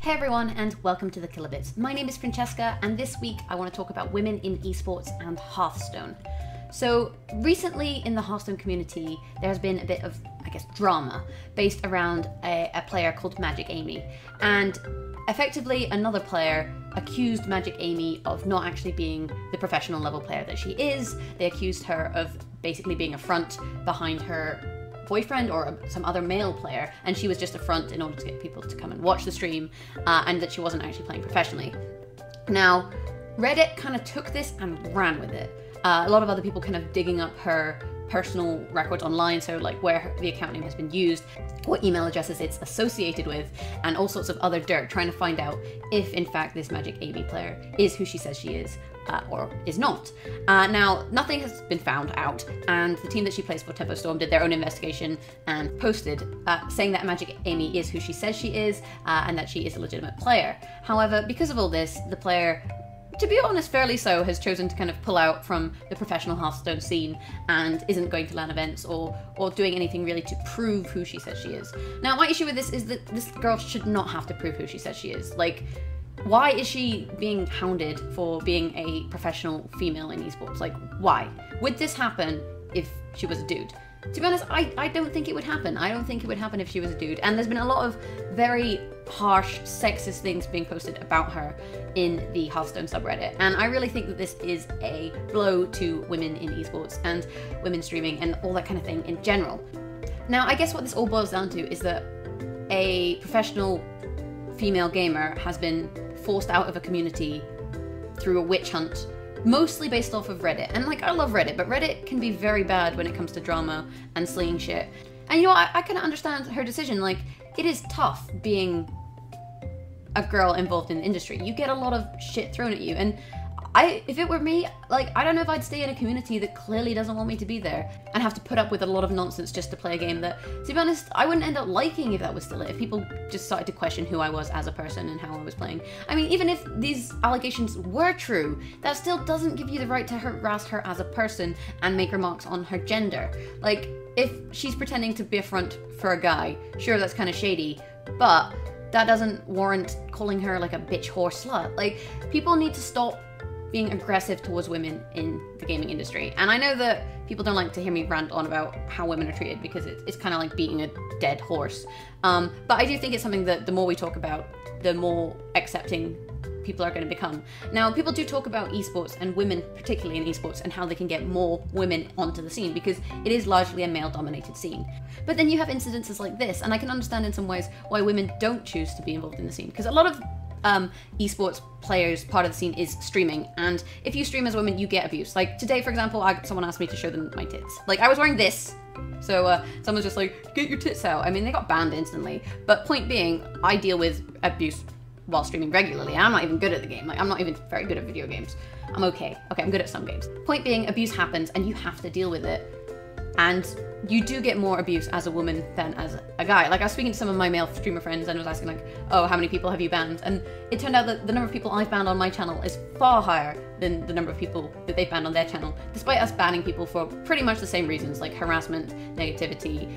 Hey everyone, and welcome to the Killer Bits. My name is Francesca, and this week I want to talk about women in esports and Hearthstone. So recently in the Hearthstone community, there has been a bit of, drama based around a player called MagicAmy, and effectively another player accused MagicAmy of not actually being the professional level player that she is. They accused her of basically being a front behind her boyfriend or some other male player, and she was just a front in order to get people to come and watch the stream, and that she wasn't actually playing professionally. Now, Reddit kind of took this and ran with it. A lot of other people kind of digging up her personal records online, so like where the account name has been used, what email addresses it's associated with, and all sorts of other dirt, trying to find out if in fact this MagicAmy player is who she says she is, or is not. Now, nothing has been found out, and the team that she plays for, Tempo Storm, did their own investigation and posted saying that MagicAmy is who she says she is, and that she is a legitimate player. However, because of all this, the player, to be honest, fairly so, has chosen to kind of pull out from the professional Hearthstone scene and isn't going to LAN events or doing anything really to prove who she says she is. Now, my issue with this is that this girl should not have to prove who she says she is. Like, why is she being hounded for being a professional female in esports? Like, why? Would this happen if she was a dude? To be honest, I don't think it would happen. I don't think it would happen if she was a dude. And there's been a lot of very harsh, sexist things being posted about her in the Hearthstone subreddit. And I really think that this is a blow to women in esports and women streaming and all that kind of thing in general. Now, I guess what this all boils down to is that a professional female gamer has been forced out of a community through a witch hunt, mostly based off of Reddit. And like, I love Reddit, but Reddit can be very bad when it comes to drama and slinging shit. And you know, I can understand her decision. Like, it is tough being a girl involved in the industry. You get a lot of shit thrown at you, and if it were me, like, I don't know if I'd stay in a community that clearly doesn't want me to be there and have to put up with a lot of nonsense just to play a game that, to be honest, I wouldn't end up liking if that was still it, if people just started to question who I was as a person and how I was playing. I mean, even if these allegations were true, that still doesn't give you the right to harass her as a person and make remarks on her gender. Like, if she's pretending to be a front for a guy, sure, that's kind of shady, but that doesn't warrant calling her like a bitch whore slut. Like, people need to stop being aggressive towards women in the gaming industry. And I know that people don't like to hear me rant on about how women are treated because it's kind of like beating a dead horse. But I do think it's something that the more we talk about, the more accepting people are going to become. Now, people do talk about esports and women, particularly in esports, and how they can get more women onto the scene because it is largely a male-dominated scene. But then you have incidences like this, and I can understand in some ways why women don't choose to be involved in the scene, because a lot of esports players, part of the scene is streaming, and if you stream as a woman, you get abuse. Like today, for example, someone asked me to show them my tits. Like, I was wearing this, so someone's just like, get your tits out. I mean, they got banned instantly, but point being, I deal with abuse while streaming regularly, and I'm not even good at the game. Like, I'm not even very good at video games. I'm okay, I'm good at some games. Point being, abuse happens, and you have to deal with it. And you do get more abuse as a woman than as a guy. Like, I was speaking to some of my male streamer friends and I was asking like, oh, how many people have you banned? And it turned out that the number of people I've banned on my channel is far higher than the number of people that they've banned on their channel, despite us banning people for pretty much the same reasons, like harassment, negativity,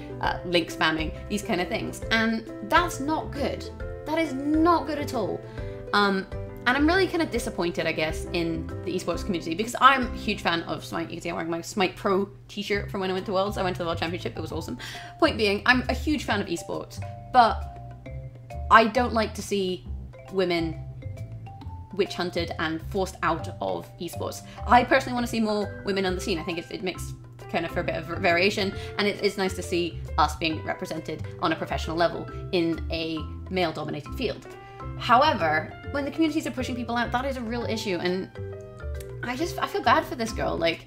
link spamming, these kind of things. And that's not good. That is not good at all. And I'm really kind of disappointed, I guess, in the esports community because I'm a huge fan of Smite. You can see I'm wearing my Smite Pro t-shirt from when I went to Worlds. I went to the World Championship, it was awesome. Point being, I'm a huge fan of esports, but I don't like to see women witch hunted and forced out of esports. I personally want to see more women on the scene. I think it makes kind of for a bit of variation, and it's nice to see us being represented on a professional level in a male-dominated field. However, when the communities are pushing people out, that is a real issue, and I feel bad for this girl. Like,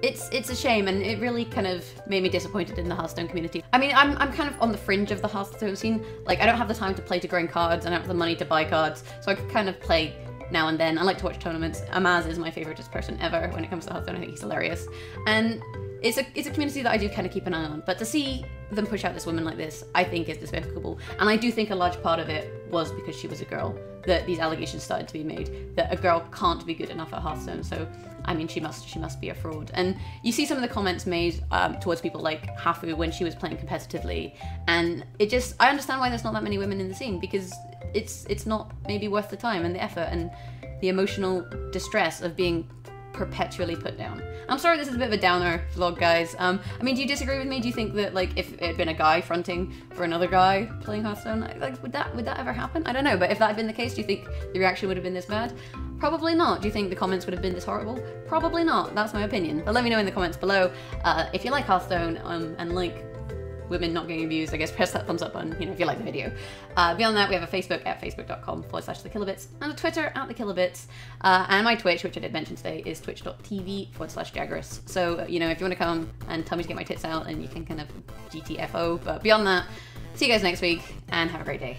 it's a shame, and it really kind of made me disappointed in the Hearthstone community. I mean, I'm kind of on the fringe of the Hearthstone scene. Like, I don't have the time to play to grind cards, I don't have the money to buy cards, so I could kind of play now and then. I like to watch tournaments. Amaz is my favoritist person ever when it comes to Hearthstone. I think he's hilarious. And it's a community that I do kind of keep an eye on, but to see them push out this woman like this, I think is despicable. And I do think a large part of it was because she was a girl that these allegations started to be made, that a girl can't be good enough at Hearthstone. So, I mean, she must be a fraud. And you see some of the comments made towards people like Hafu when she was playing competitively, and I understand why there's not that many women in the scene, because it's not maybe worth the time and the effort and the emotional distress of being perpetually put down. I'm sorry this is a bit of a downer vlog, guys. I mean, do you disagree with me? Do you think that, like, if it had been a guy fronting for another guy playing Hearthstone, like, would that ever happen? I don't know, but if that had been the case, do you think the reaction would have been this bad? Probably not. Do you think the comments would have been this horrible? Probably not. That's my opinion. But let me know in the comments below if you like Hearthstone and like women not getting abused. I guess press that thumbs up button, you know, if you like the video. Beyond that, we have a Facebook at facebook.com/thekillerbits and a Twitter at thekillerbits. And my Twitch, which I did mention today, is twitch.tv/Jaggerus. So, you know, if you want to come and tell me to get my tits out, and you can kind of GTFO. But beyond that, see you guys next week and have a great day.